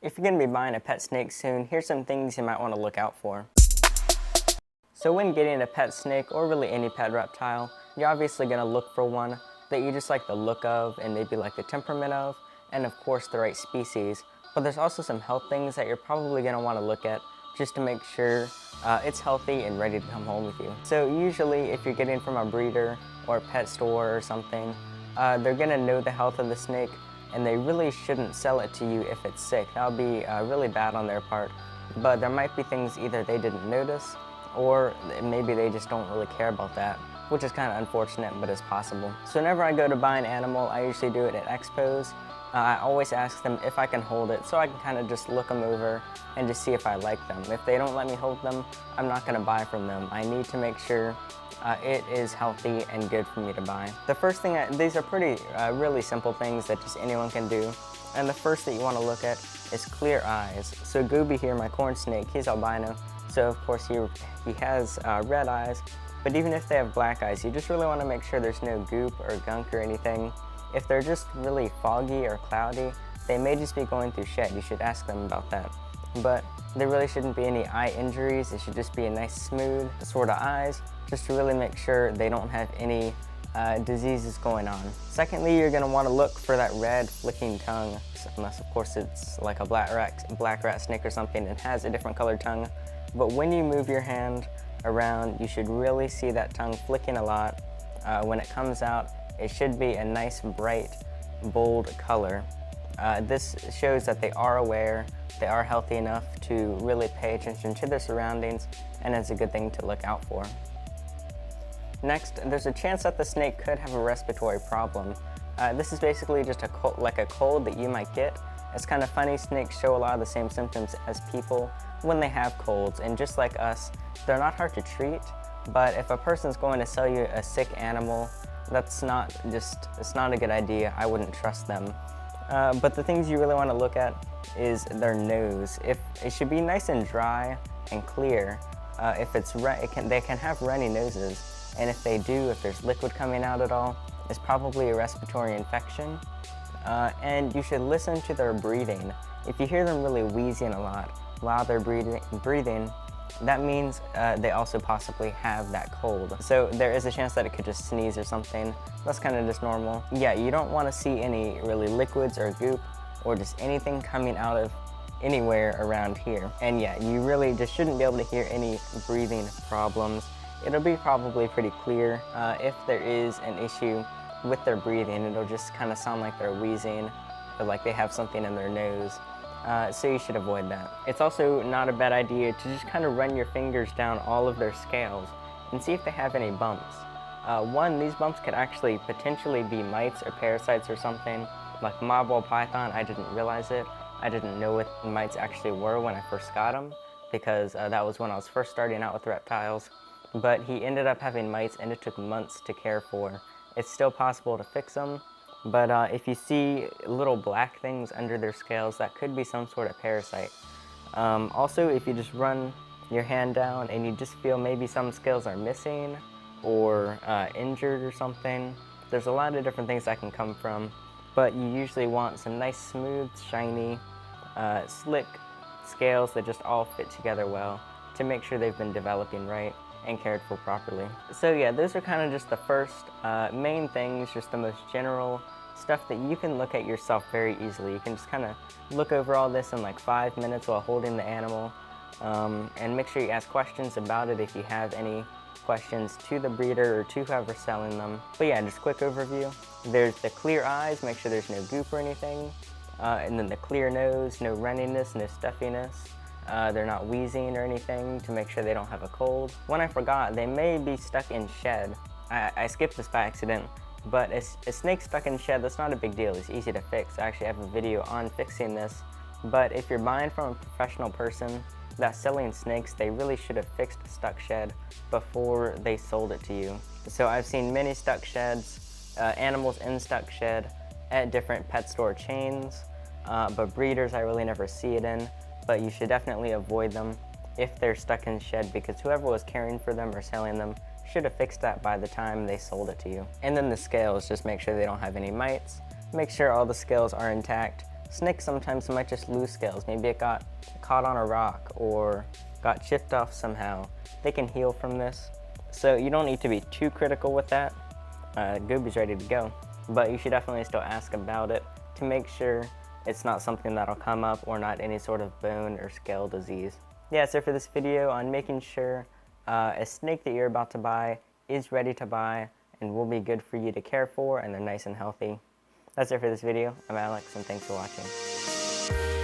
If you're going to be buying a pet snake soon, here's some things you might want to look out for. So when getting a pet snake, or really any pet reptile, you're obviously going to look for one that you just like the look of and maybe like the temperament of, and of course the right species. But there's also some health things that you're probably going to want to look at just to make sure it's healthy and ready to come home with you. So usually if you're getting from a breeder or a pet store or something, they're going to know the health of the snake, and they really shouldn't sell it to you if it's sick. That would be really bad on their part. But there might be things either they didn't notice, or maybe they just don't really care about that, which is kind of unfortunate, but it's possible. So whenever I go to buy an animal, I usually do it at expos. I always ask them if I can hold it, so I can kind of just look them over and just see if I like them. If they don't let me hold them, I'm not going to buy from them. I need to make sure it is healthy and good for me to buy. The first thing, these are pretty really simple things that just anyone can do. And the first that you want to look at is clear eyes. So Gooby here, my corn snake, he's albino. So of course he has red eyes, but even if they have black eyes, you just really want to make sure there's no goop or gunk or anything. If they're just really foggy or cloudy, they may just be going through shed. You should ask them about that. But there really shouldn't be any eye injuries. It should just be a nice smooth sort of eyes, just to really make sure they don't have any diseases going on. Secondly, you're going to want to look for that red flicking tongue, unless of course it's like a black rat snake or something and has a different colored tongue. But when you move your hand around, you should really see that tongue flicking a lot. When it comes out, it should be a nice, bright, bold color. This shows that they are aware, they are healthy enough to really pay attention to their surroundings, and it's a good thing to look out for. Next, there's a chance that the snake could have a respiratory problem. This is basically just like a cold that you might get. It's kind of funny, snakes show a lot of the same symptoms as people when they have colds, and just like us, they're not hard to treat, but if a person's going to sell you a sick animal, it's not a good idea. I wouldn't trust them. But the things you really want to look at is their nose. If it should be nice and dry and clear. If it's they can have runny noses, and if they do, if there's liquid coming out at all, it's probably a respiratory infection. And you should listen to their breathing. If you hear them really wheezing a lot while they're breathing, that means they also possibly have that cold. So there is a chance that it could just sneeze or something. That's kind of just normal. Yeah, you don't want to see any really liquids or goop or just anything coming out of anywhere around here. And yeah, you really just shouldn't be able to hear any breathing problems. It'll be probably pretty clear. If there is an issue with their breathing, it'll just kind of sound like they're wheezing or like they have something in their nose. So you should avoid that. It's also not a bad idea to just kind of run your fingers down all of their scales and see if they have any bumps. These bumps could actually potentially be mites or parasites or something, like mob ball python. I didn't realize it. I didn't know what mites actually were when I first got them, because that was when I was first starting out with reptiles. But he ended up having mites, and it took months to care for. It's still possible to fix them, but if you see little black things under their scales, that could be some sort of parasite. Also, if you just run your hand down and you just feel maybe some scales are missing or injured or something, there's a lot of different things that can come from, but you usually want some nice, smooth, shiny, slick scales that just all fit together well to make sure they've been developing right and cared for properly. So yeah, those are kind of just the first main things, just the most general stuff that you can look at yourself very easily. You can just kind of look over all this in like 5 minutes while holding the animal, and make sure you ask questions about it if you have any questions to the breeder or to whoever's selling them. But yeah, just quick overview. There's the clear eyes, make sure there's no goop or anything, and then the clear nose, no runniness, no stuffiness. They're not wheezing or anything, to make sure they don't have a cold. One I forgot, they may be stuck in shed. I skipped this by accident, but a snake stuck in shed, that's not a big deal. It's easy to fix. I actually have a video on fixing this. But if you're buying from a professional person that's selling snakes, they really should have fixed a stuck shed before they sold it to you. So I've seen many stuck sheds, animals in stuck shed at different pet store chains, but breeders I really never see it in. But you should definitely avoid them if they're stuck in shed, because whoever was caring for them or selling them should have fixed that by the time they sold it to you. And then the scales, just make sure they don't have any mites. Make sure all the scales are intact Snakes sometimes might just lose scales. Maybe it got caught on a rock or got chipped off somehow. They can heal from this. So you don't need to be too critical with that. Gooby's ready to go. But you should definitely still ask about it to make sure it's not something that'll come up or not any sort of bone or scale disease. Yeah, so for this video on making sure a snake that you're about to buy is ready to buy and will be good for you to care for and they're nice and healthy. That's it for this video. I'm Alex and thanks for watching.